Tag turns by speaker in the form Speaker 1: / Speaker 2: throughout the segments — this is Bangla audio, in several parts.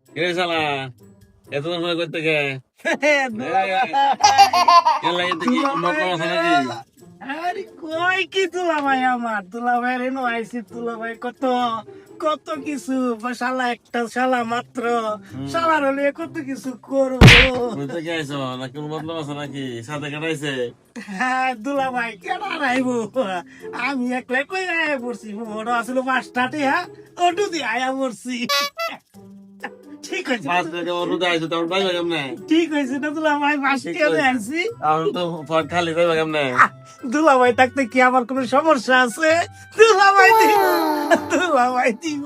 Speaker 1: কে শালা এত মনে করতে কে
Speaker 2: আরে কই কি দুলাভাই আমার দুলাভাই রেনো আইসি দুলাভাই কত কত কিছু শালা একটা শালা মাত্র শালার হলে কত কিছু করবো।
Speaker 1: নাকি সাথে কাটাইছে
Speaker 2: হ্যাঁ দুলাভাই কেন আইবো আমি একলাই কই আয়া পড়ছি ওটা আসলে মাস্টারটি হ্যাঁ ওটু দিয়ে আয়া পড়ছি। ঠিক আছে ঠিক হয়েছে না দুলাভাই মাস্টার আনছি
Speaker 1: খালি যাইবা কেমনে
Speaker 2: দুলাভাই থাকতে কি আমার কোনো সমস্যা আছে? দুলাভাই দিব দুলাভাই দিব।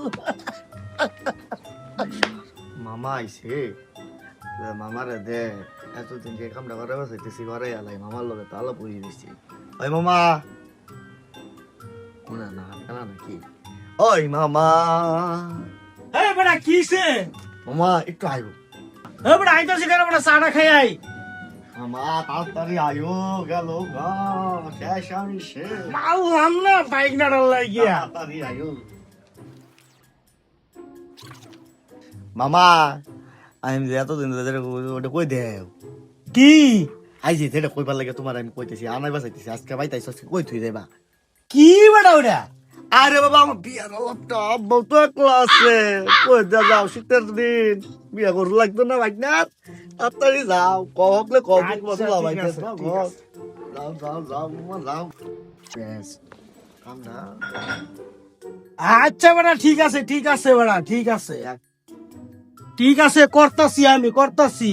Speaker 3: মামা আইছে মামারে দে এতদিন যে কামটা করে বসাইতেছি ঘরে আলাই মামার লগে তো আলাপ হয়ে দিচ্ছি। ওই মামা না না কেন নাকি ওই মামা
Speaker 2: এই বড়া কিসে
Speaker 3: মামা একটু আইব
Speaker 2: এই বড়া আইতাছি কেন বড়া চাটা খাই আই।
Speaker 3: মামা তাড়াতাড়ি আয়ো গেল গা শেষ আমি শেষ
Speaker 2: আল্লাহ না বাইক না লাগিয়া
Speaker 3: তাড়াতাড়ি আয়ো মামা আমি যে এতদিন ধরে ওটা কই দেও
Speaker 2: কি
Speaker 3: আই যে এটা কইবার লাগে তোমার আমি কইতেছি আনাই বাসাইতেছি আজকে বাইতাইছ আজকে কই থুই দেবা
Speaker 2: কি বড়া ওটা
Speaker 3: আরে বাবা আমার বিয়ার অলপটা আব্বাও তো একলা আছে কই দে যাও শীতের দিন বিয়া করতে লাগতো না ভাই না তাড়াতাড়ি যাও কহকলে কব
Speaker 2: আচ্ছা,
Speaker 3: বদলা
Speaker 2: ঠিক
Speaker 3: ভাই
Speaker 2: আছে, ঠিক আছে।
Speaker 3: যাও যাও যাও মামা যাও বেশ কাম না
Speaker 2: আচ্ছা বড়া ঠিক আছে বড়া ঠিক আছে ঠিক আছে করতাছি আমি করতাছি।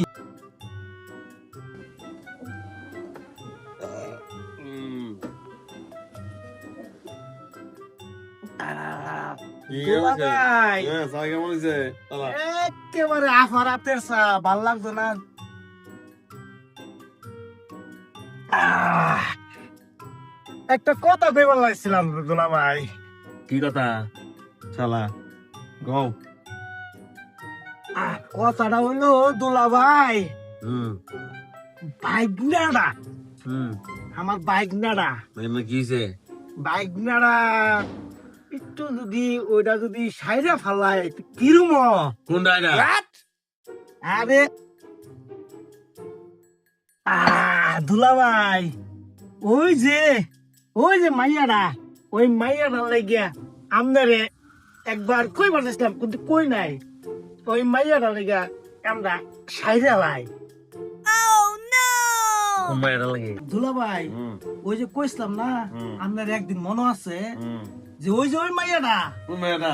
Speaker 2: দুলাভাই
Speaker 1: কেমন হয়েছে
Speaker 2: একেবারে আফার হাতের চা ভাল লাগতো না। একটা কথা কইবার লাগছিলাম দুলাভাই।
Speaker 1: কি কথা শালা গো
Speaker 2: কথাটা হইলো দুলাভাই
Speaker 1: হুম
Speaker 2: বাইক নাড়া
Speaker 1: হুম
Speaker 2: আমার বাইক নাড়া
Speaker 1: কি হয়েছে
Speaker 2: বাইক নাড়া একটু যদি ওইটা যদি সাইডে ফালাই কিরম
Speaker 1: কোনটা এটা
Speaker 2: আরে দুলাভাই ওই যে মাইয়াটা ওই মাইয়াটা লাগিয়া আমদারে একবার কইবার চেষ্টাম কিন্তু কই নাই ওই মাইয়াটা লাগিয়া আমরা সাইডে লাই
Speaker 1: কোন মায়েরা লাগে
Speaker 2: দুলাভাই ওই যে কইছিলাম না আপনার একদিন মনে আছে যে ওই মাইয়াটা
Speaker 1: কোন মায়েরা